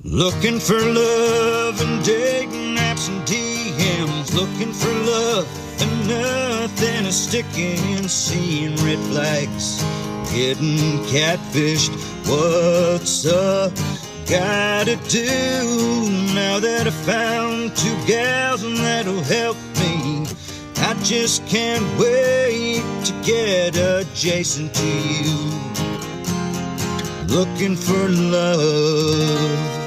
Looking for love and dating apps and DMs. Looking for love and nothing is sticking. Seeing red flags, getting catfished. What's up? Gotta do now that I found two gals and that'll help me. I just can't wait to get adjacent to you. Looking for love.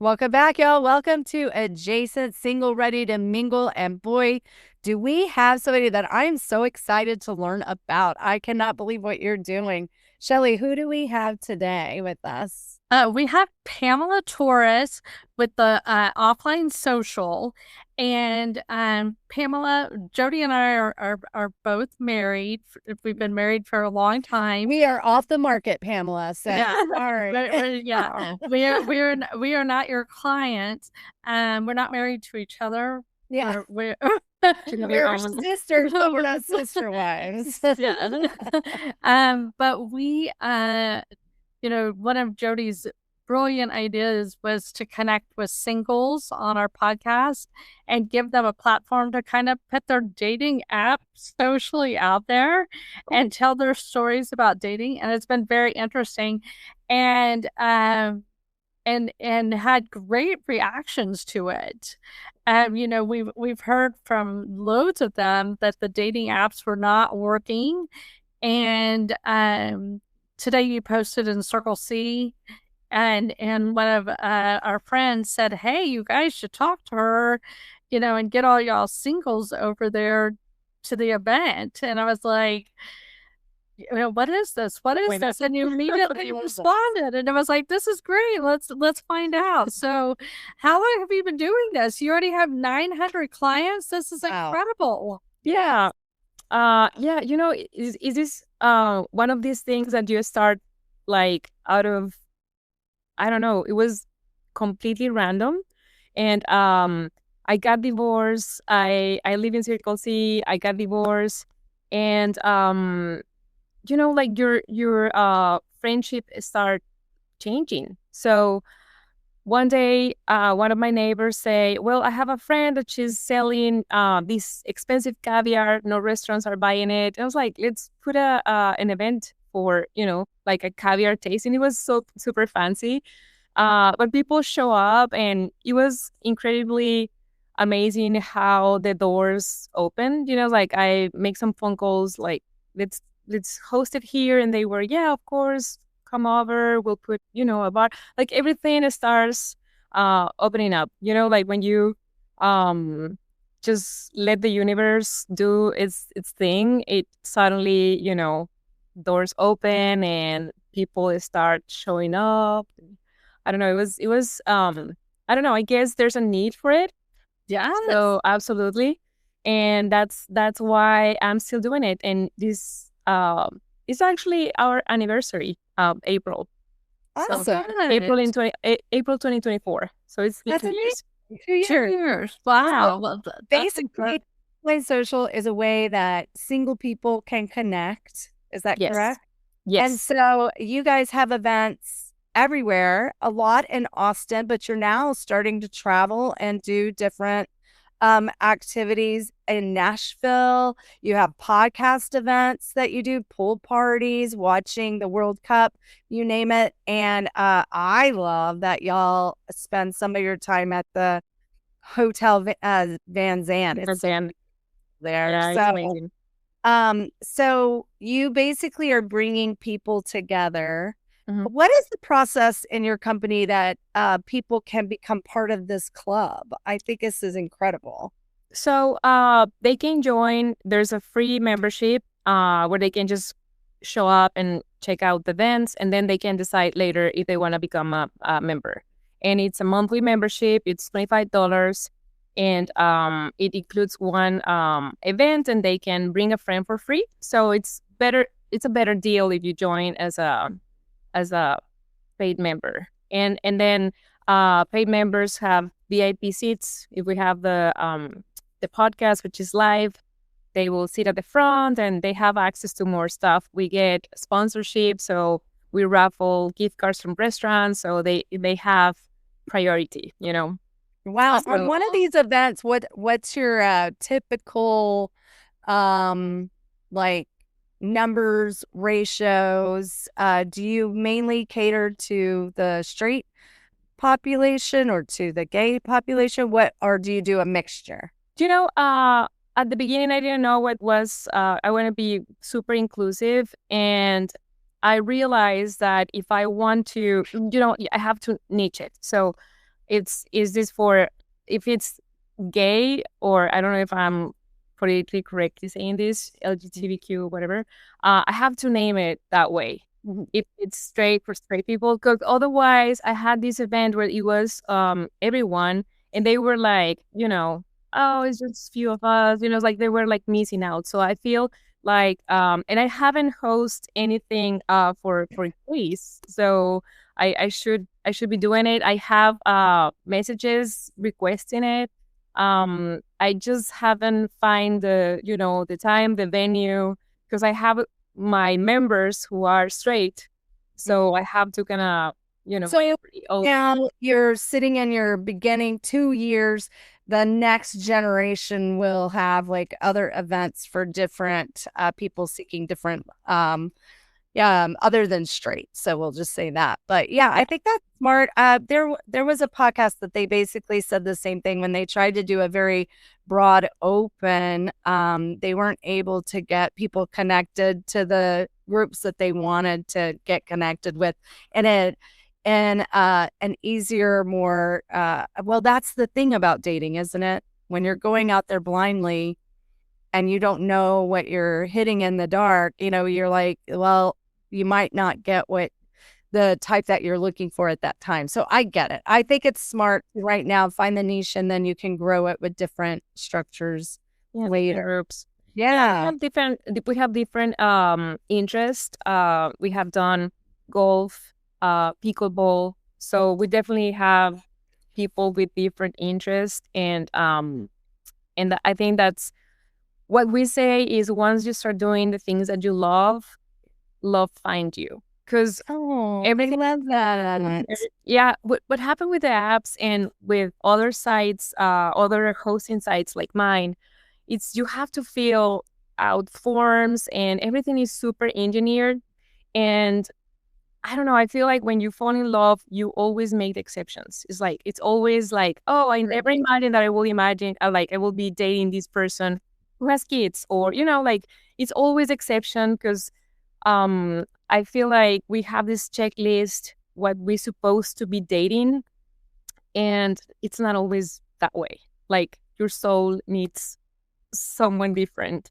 Welcome back, y'all. Welcome to Adjacent, Single, Ready to Mingle. And boy, do we have somebody that I am so excited to learn about. I cannot believe what you're doing. Shelly, who do we have today with us? We have Pamela Torres with the Offline Social. And Pamela, Jody and I are both married. We've been married for a long time. We are off the market, Pamela. So sorry. Yeah, we are not your clients. We're not married to each other. Yeah, we're sisters, but we're not sister wives. Yeah. But we, one of Jody's brilliant ideas was to connect with singles on our podcast and give them a platform to kind of put their dating app socially out there and tell their stories about dating. And it's been very interesting and had great reactions to it. We've heard from loads of them that the dating apps were not working. And today you posted in Circle C, and one of our friends said, "Hey, you guys should talk to her, and get all y'all singles over there to the event." And I was like, what is this? What is this? And you immediately responded, and I was like, "This is great. Let's find out." So, how long have you been doing this? You already have 900 clients. This is incredible. Yeah. Is this one of these things that you start like out of, I don't know, it was completely random. And I got divorced. I live in Circle C. I got divorced. And like your friendship start changing. So one day, one of my neighbors say, "Well, I have a friend that she's selling this expensive caviar. No restaurants are buying it." And I was like, "Let's put an event for, like a caviar tasting." It was so super fancy. But people show up, and it was incredibly amazing how the doors opened. Like I make some phone calls, like, let's host it here. And they were, "Yeah, of course. Come over, we'll put, a bar." Like everything starts opening up, like when you just let the universe do its thing, it suddenly, doors open and people start showing up. I don't know, it was I don't know, I guess there's a need for it. Yeah. So absolutely. And that's why I'm still doing it. And this it's actually our anniversary, April. Awesome. So, April 2024. So it's 2 years. 2 years. 2 years. Wow. Well, basically, Offline Social is a way that single people can connect. Is that correct? Yes. And so you guys have events everywhere, a lot in Austin, but you're now starting to travel and do different activities in Nashville. You have podcast events that you do, pool parties, watching the World Cup, you name it. And I love that y'all spend some of your time at the Hotel Van Zandt. It's there. Yeah, it's amazing. So you basically are bringing people together. Mhm. What is the process in your company that people can become part of this club? I think this is incredible. So they can join. There's a free membership where they can just show up and check out the events, and then they can decide later if they want to become a member. And it's a monthly membership. It's $25, and it includes one event, and they can bring a friend for free. So it's better. It's a better deal if you join as a paid member. And then paid members have VIP seats. If we have the podcast, which is live, they will sit at the front and they have access to more stuff. We get sponsorship, so we raffle gift cards from restaurants, so they have priority, Wow. So- On one of these events, what's your typical like numbers, ratios? Do you mainly cater to the straight population or to the gay population? Or do you do a mixture? At the beginning, I didn't know what was, I want to be super inclusive. And I realized that if I want to, I have to niche it. So is this for, if it's gay, or I don't know if I'm politically correctly saying this, LGBTQ, whatever, I have to name it that way. If it's straight, for straight people, because otherwise I had this event where it was everyone, and they were like, oh, it's just few of us, it's like they were like missing out. So I feel like, and I haven't hosted anything for gays, so I should be doing it. I have messages requesting it. I just haven't find the time, the venue, because I have my members who are straight, so I have to kind of So now you're sitting in your beginning 2 years. The next generation will have like other events for different people seeking different other than straight. So we'll just say that. But yeah, I think that's smart. There was a podcast that they basically said the same thing when they tried to do a very broad open. They weren't able to get people connected to the groups that they wanted to get connected with, and an easier, more well, that's the thing about dating, isn't it? When you're going out there blindly and you don't know what you're hitting in the dark, you're like, well, you might not get what the type that you're looking for at that time. So I get it. I think it's smart right now, find the niche, and then you can grow it with different structures later. Groups. Yeah. We have different interests. We have done golf, pickleball. So we definitely have people with different interests, and I think that's what we say is, once you start doing the things that you love find you. Because everything, I love that. Yeah, what happened with the apps and with other sites, other hosting sites like mine, it's you have to fill out forms and everything is super engineered. And I don't know, I feel like when you fall in love, you always make the exceptions. It's always like, oh, I never imagined that I will be dating this person who has kids, or it's always exception, because I feel like we have this checklist what we're supposed to be dating, and it's not always that way. Like, your soul needs someone different.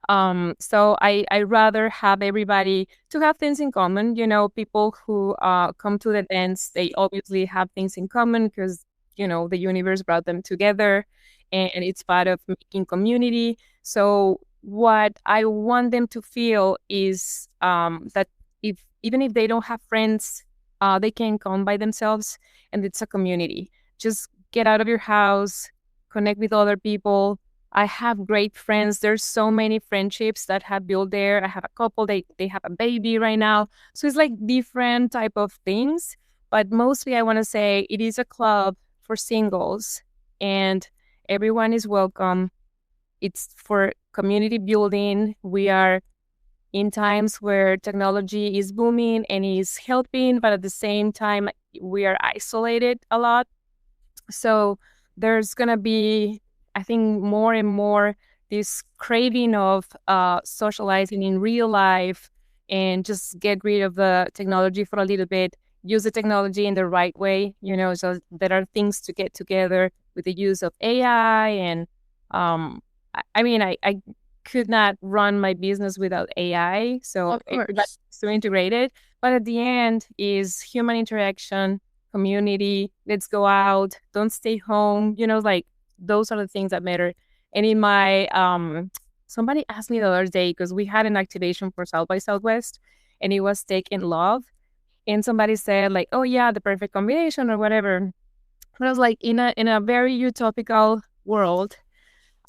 So I rather have everybody to have things in common. People who come to the events, they obviously have things in common because the universe brought them together, and it's part of making community. So what I want them to feel is that even if they don't have friends, they can come by themselves, and it's a community. Just get out of your house, connect with other people. I have great friends. There's so many friendships that have built there. I have a couple, they have a baby right now. So it's like different type of things. But mostly I want to say it is a club for singles, and everyone is welcome. It's for community building. We are in times where technology is booming and is helping, but at the same time, we are isolated a lot. So there's going to be, I think, more and more this craving of socializing in real life, and just get rid of the technology for a little bit, use the technology in the right way, so there are things to get together with the use of AI. And I could not run my business without AI, so that's so integrated. But at the end is human interaction, community, let's go out, don't stay home, those are the things that matter. And in my somebody asked me the other day, because we had an activation for South by Southwest, and it was Take in Love, and somebody said like, oh yeah, the perfect combination or whatever. And I was like, in a very utopical world,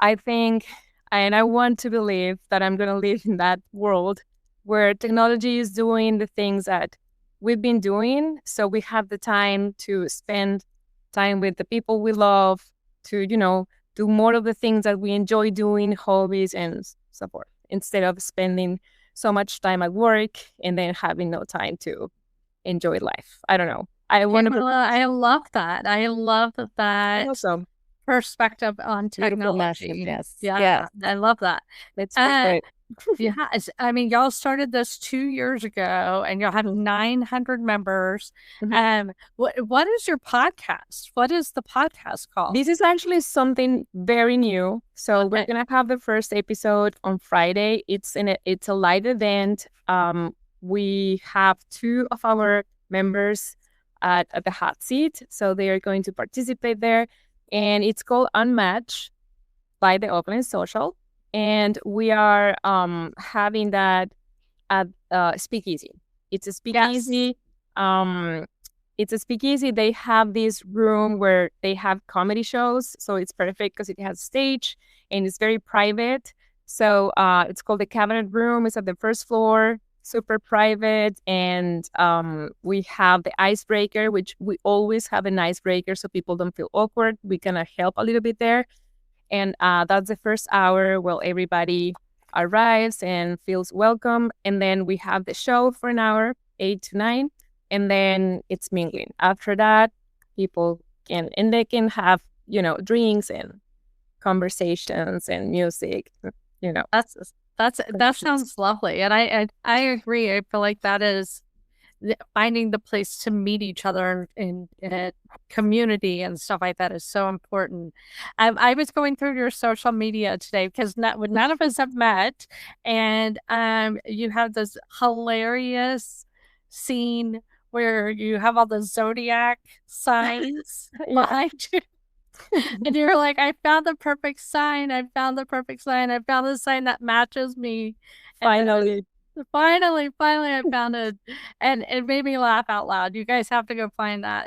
I think, and I want to believe that I'm going to live in that world where technology is doing the things that we've been doing. So we have the time to spend time with the people we love, to, do more of the things that we enjoy doing, hobbies and so forth, instead of spending so much time at work and then having no time to enjoy life. I don't know. I want to. I love that. I love that Also, perspective on Beautiful message. technology. Yes. Yeah, Yes. I love that. it's Uh, great. I mean, y'all started this 2 years ago, and y'all have 900 members. Mhm. What is your podcast? What is the podcast called? This is actually something very new. So Okay. we're gonna have the first episode on Friday. It's a live event. We have 2 of our members at the hot seat, so they are going to participate there, and it's called Unmatched by the Offline Social, and we are having that at Speakeasy. It's a speakeasy. It's a speakeasy. They have this room where they have comedy shows, so it's perfect because it has stage and it's very private. So it's called the Cabinet Room. It's at the first floor, super private, and we have the icebreaker, which we always have an icebreaker so people don't feel awkward. We kind of help a little bit there, and that's the first hour where everybody arrives and feels welcome, and then we have the show for an hour, 8 to 9. And then it's mingling. After that, people they can have, drinks and conversations and music, That sounds lovely, and I agree. I feel like that is finding the place to meet each other in community and stuff like that is so important. I was going through your social media today because none of us have met, and you have this hilarious scene where you have all the zodiac signs behind you. And you're like, I found the perfect sign. I found the perfect sign. I found the sign that matches me. Finally. Finally, I found it, and it made me laugh out loud. You guys have to go find that.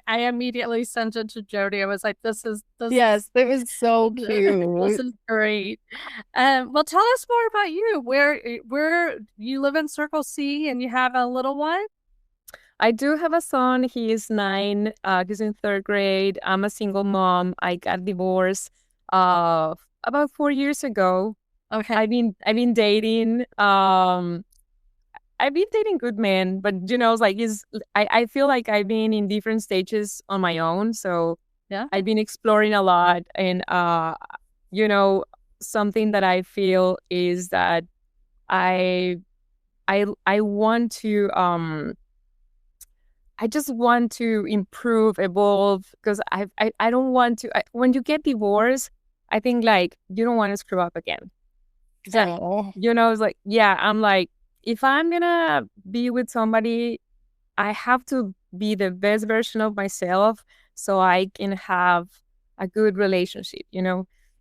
I immediately sent it to Jody. I was like, "This is Yes, it was so this cute. is great." Well, tell us more about you. Where you live in Circle C, and you have a little one. I do have a son. He is 9. He's in 3rd grade. I'm a single mom. I got divorced about 4 years ago. Okay. I've been dating. I've been dating good men, but it's like I feel like I've been in different stages on my own. So Yeah. I've been exploring a lot, and something that I feel is that I want to I just want to improve, evolve, because I don't want to. When you get divorced, I think like you don't want to screw up again. Oh. It's like, yeah, I'm like, if I'm gonna be with somebody, I have to be the best version of myself so I can have a good relationship,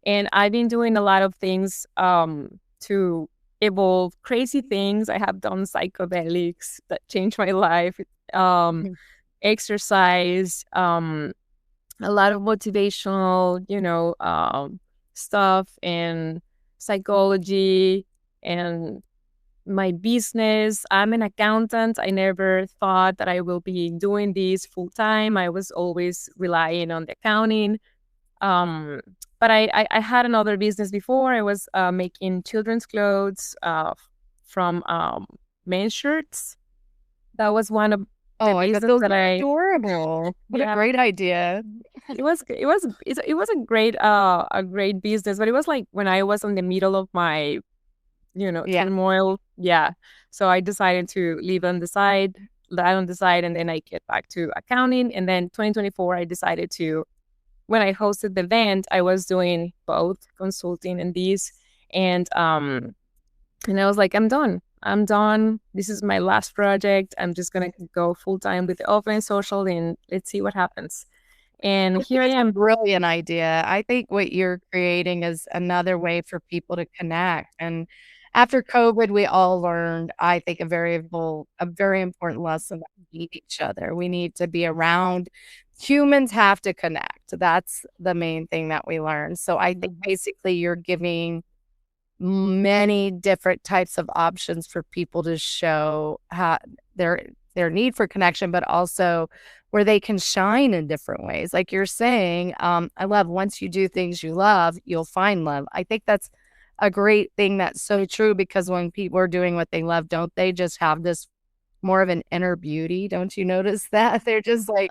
And I've been doing a lot of things to evolve, crazy things. I have done psychedelics that changed my life, exercise, a lot of motivational, stuff, and psychology, and my business. I'm an accountant. I never thought that I will be doing this full time. I was always relying on the accounting. But I had another business before. I was making children's clothes from men's shirts. That was one of Oh, I got business those that adorable. What a great idea. it was a great business, but it was like when I was in the middle of my turmoil. Yeah. So I decided to leave on the side, and then I get back to accounting. And then 2024, I decided to, when I hosted the event, I was doing both consulting and this, and I was like, I'm done. This is my last project. I'm just gonna go full time with the Offline Social, and let's see what happens. And here I am. Brilliant idea. I think what you're creating is another way for people to connect. And after COVID, we all learned, I think, a very important lesson that we need each other. We need to be around. Humans have to connect. That's the main thing that we learned. So I think basically you're giving many different types of options for people to show their need for connection, but also where they can shine in different ways. Like you're saying, I love once you do things you love, you'll find love. I think that's a great thing. That's so true, because when people are doing what they love, don't they just have this more of an inner beauty? Don't you notice that? They're just like,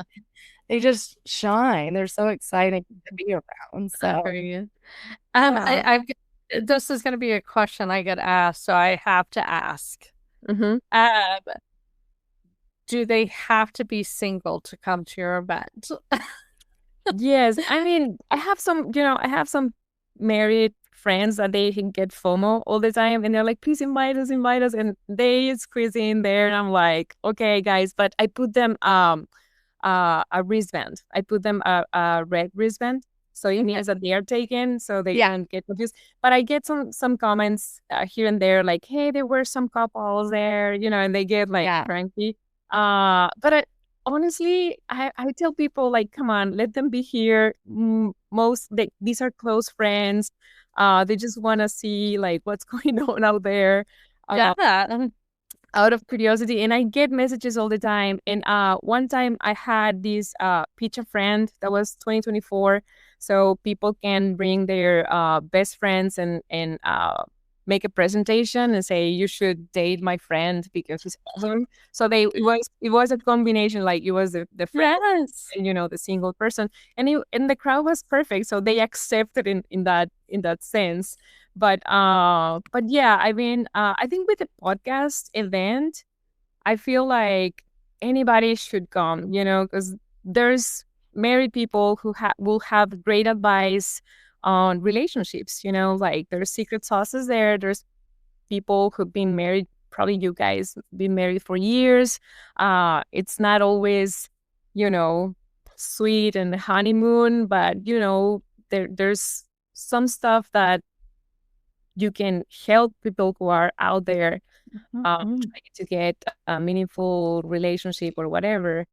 they just shine. They're so exciting to be around. So, Yeah. yeah. I've this is going to be a question I get asked, so I have to ask. Mhm. Do they have to be single to come to your event? Yes, I mean, I have some married friends that they can get FOMO all the time, and they're like, "Please invite us," and they squeeze in there, and I'm like, "Okay, guys," but I put them a wristband. I put them a red wristband, so it means that they are taken, so they can't get confused. But I get some comments here and there, like, "Hey, there were some couples there," and they get like cranky. But honestly, I tell people, like, come on, let them be here. These are close friends. They just want to see like what's going on out there. Out of curiosity, and I get messages all the time. And one time I had this pitch a friend. That was 2024, so people can bring their best friends and make a presentation and say, you should date my friend because he's awesome. So it was a combination, like it was the friends and the single person, and the crowd was perfect, so they accepted in that sense. But yeah, I mean, I think with the podcast event, I feel like anybody should come, because there's married people who will have great advice on relationships, like there's secret sauces there. There's people who've been married, probably you guys been married for years. It's not always, sweet and honeymoon, but there's some stuff that you can help people who are out there trying to get a meaningful relationship or whatever.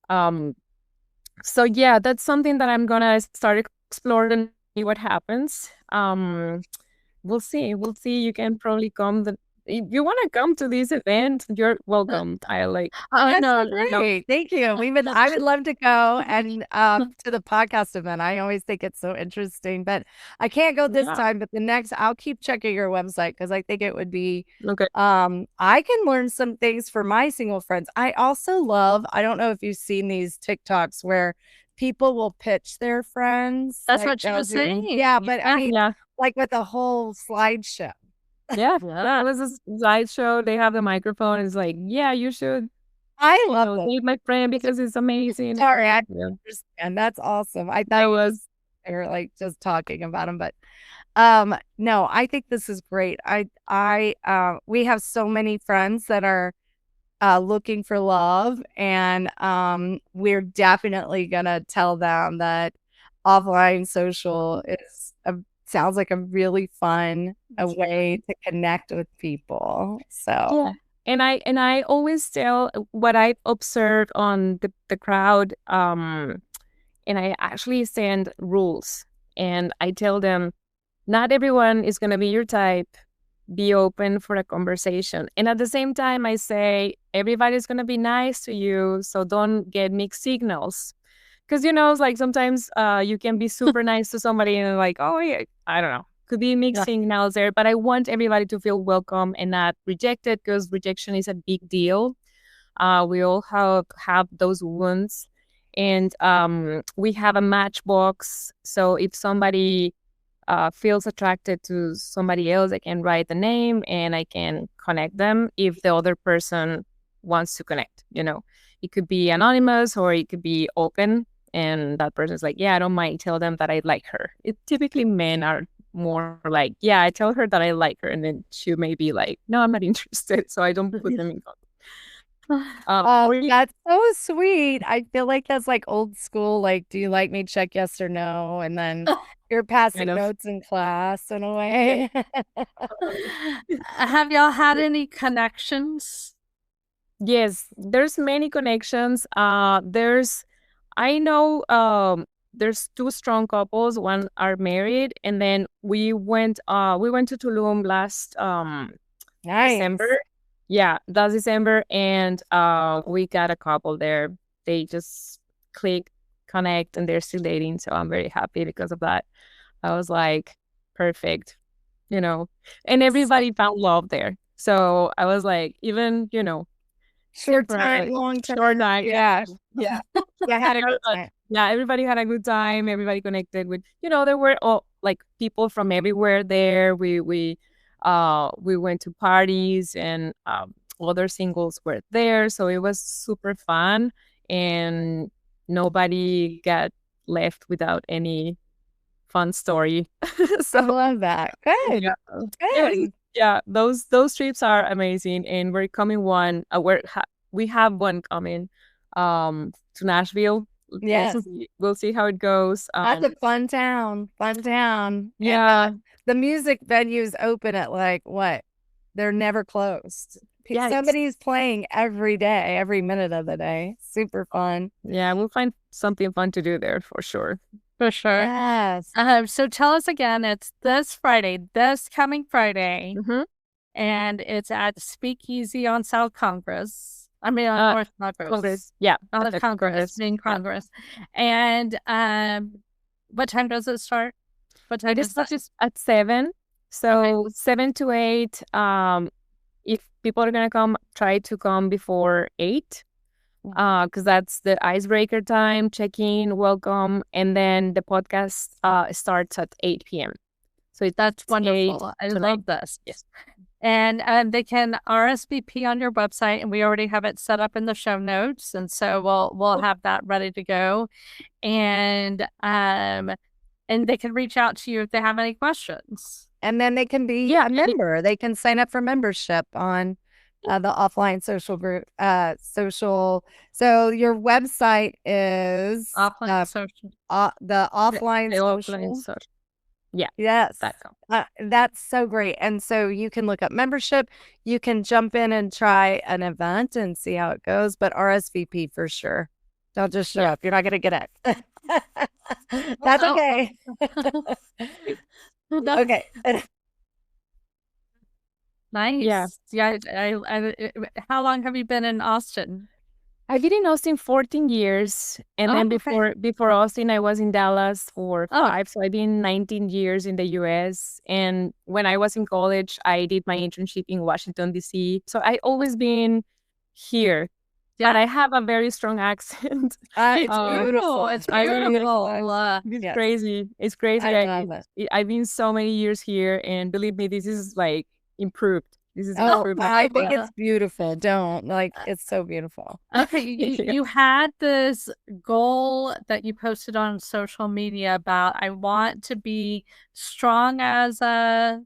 So yeah, that's something that I'm gonna start exploring and see what happens. We'll see. You can probably come. If you want to come to this event, you're welcome. I like. Oh, no, great. Thank you. I would love to go and to the podcast event. I always think it's so interesting, but I can't go this time. But the next, I'll keep checking your website, because I think it would be okay. I can learn some things for my single friends. I also love, I don't know if you've seen these TikToks where people will pitch their friends. That's what you were saying. Yeah, but I mean, like with a whole slideshow. Yeah. It was a slideshow. They have the microphone. It's like, yeah, you should. I love it. Date my friend because it's amazing. Sorry, I understand. That's awesome. I thought they were like just talking about them, but no, I think this is great. We have so many friends that are looking for love, and we're definitely gonna tell them that offline social sounds like a really fun way to connect with people. So and I always tell what I observe on the crowd, and I actually send rules, and I tell them, not everyone is gonna be your type. Be open for a conversation. And at the same time, I say everybody's gonna be nice to you, so don't get mixed signals. Because it's like sometimes you can be super nice to somebody and like, oh yeah, I don't know, could be mixed signals there. But I want everybody to feel welcome and not rejected, because rejection is a big deal. We all have those wounds, and we have a matchbox. So if somebody feels attracted to somebody else, I can write the name and I can connect them if the other person wants to connect. It could be anonymous or it could be open, and that person's like, yeah, I don't mind. Tell them that I like her. Typically men are more like, yeah, I tell her that I like her, and then she may be like, no, I'm not interested, so I don't put them in contact. That's so sweet. I feel like that's like old school, like, do you like me? Check yes or no, and then you're passing notes in class in a way. Have y'all had any connections? Yes, there's many connections. I know there's two strong couples. One are married, and then we went to Tulum last Nice. December. Yeah, last December, and we got a couple there. They just click, connect, and they're still dating. So I'm very happy because of that. I was like, perfect, and everybody found love there. So I was like, even, Short for time, a long time. short night. Yeah. Yeah. I had a good time. Yeah, everybody had a good time. Everybody connected with, there were all like people from everywhere there. We went to parties, and other singles were there. So it was super fun, and nobody got left without any fun story. I So love that. Good. yeah, Good. yeah, those trips are amazing, and we're coming one. We have one coming, to Nashville. Yes. We'll see how it goes. That's a fun town. Fun town. Yeah, The music venues open at like what? They're never closed. Yeah, Somebody's playing every day, every minute of the day. Super fun. yeah, we'll find something fun to do there for sure. For sure. Yes. So tell us again, it's this coming Friday, Mhm. and it's at Speakeasy on South Congress. I mean, on North Congress. Congress, yeah, Not the at Congress, main Congress. And what time does it start? What time It does starts at 7, so 7 to 8. If people are gonna come, try to come before 8. Because that's the icebreaker time, check-in, welcome, and then the podcast starts at 8 p.m. So That's wonderful. I love this. Yes. And they can RSVP on your website, and we already have it set up in the show notes, and so we'll have that ready to go. And they can reach out to you if they have any questions. And then they can be a member. They can sign up for membership on the Offline Social group. So your website is Offline Social. the Offline Social. Yeah. Yes. .com. That's so great. And so you can look up membership. You can jump in and try an event and see how it goes, but RSVP for sure. Don't just show up. You're not going to get it. That's okay. Okay. Nice. Yeah. How long have you been in Austin? I've been in Austin 14 years, and then before Austin, I was in Dallas for 5. So I've been 19 years in the U.S. And when I was in college, I did my internship in Washington, D.C. So I always been here. Yeah. But I have a very strong accent. It's beautiful. It's beautiful. It's crazy. It's crazy. I love it. I've been so many years here, and believe me, this is like improved. This is improved. I think it's beautiful. It's so beautiful. Okay, you had this goal that you posted on social media about, I want to be strong as a...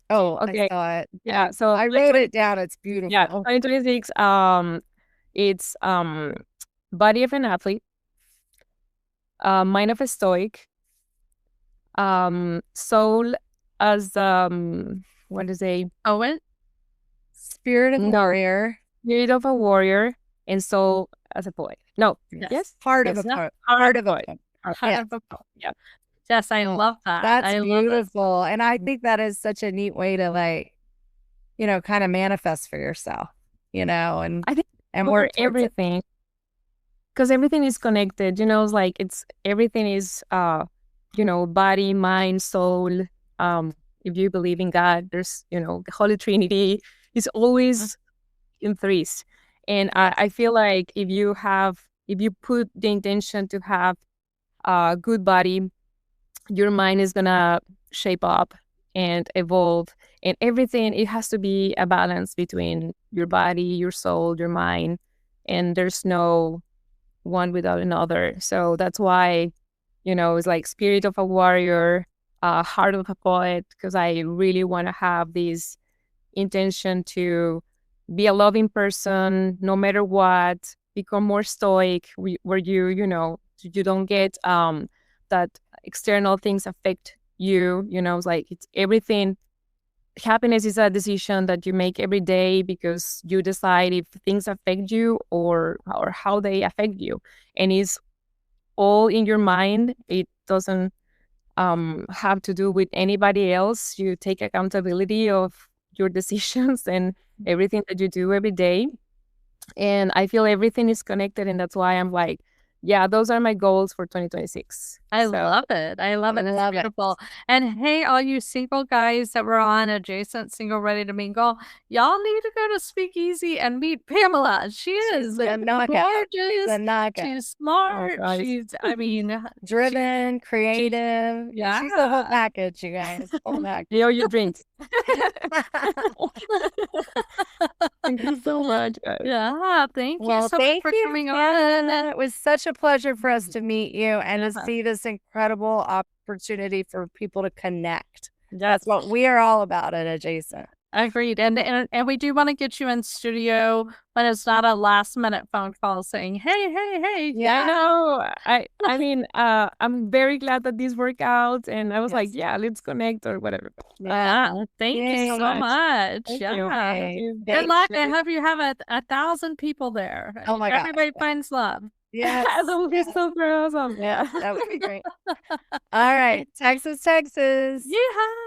Oh, okay. I saw it. Yeah, so I wrote it down. It's beautiful. Yeah, 2026. It's body of an athlete, mind of a stoic, soul as what is a poet, spirit of a warrior, and soul as a poet. No, yes, heart of a poet. Heart of a poet. Yeah. Yes, I love that. That's beautiful, and I think that is such a neat way to kind of manifest for yourself, and I think and work everything, because everything is connected. It's like everything is body, mind, soul. If you believe in God, there's the Holy Trinity is always in threes. And I feel like if you put the intention to have a good body, your mind is gonna shape up and evolve, and everything, it has to be a balance between your body, your soul, your mind, and there's no one without another. So that's why it's like spirit of a warrior, heart of a poet, because I really want to have this intention to be a loving person no matter what, become more stoic, where you don't get that external things affect you. It's like it's everything. Happiness is a decision that you make every day, because you decide if things affect you or how they affect you, and it's all in your mind. It doesn't have to do with anybody else. You take accountability of your decisions and everything that you do every day. And I feel everything is connected, and that's why I'm like, yeah, those are my goals for 2026. I love it. I love it. It's beautiful. And hey, all you single guys that were on Adjacent Single Ready to Mingle, y'all need to go to Speakeasy and meet Pamela. She is gorgeous. She's smart. Oh, She's, I mean, driven, creative. Yeah. She's the whole package, you guys. Whole package. You know your drinks. Thank you so much, guys. Yeah, thank you Well, so much thank for you, coming Hannah. on. It was such a pleasure for us to meet you and to see this incredible opportunity for people to connect. That's what we are all about at Adjacent. Agreed. And we do want to get you in studio when it's not a last minute phone call saying, hey. Yeah, I know. I mean, I'm very glad that this worked out, and I was like, yeah, let's connect or whatever. Thank you so much. Thank Yeah. you. Good luck. I hope you have 1,000 people there. Oh my God. Everybody finds love. Yes. That would be super awesome. Yeah, that would be great. All right. Texas. Yeehaw.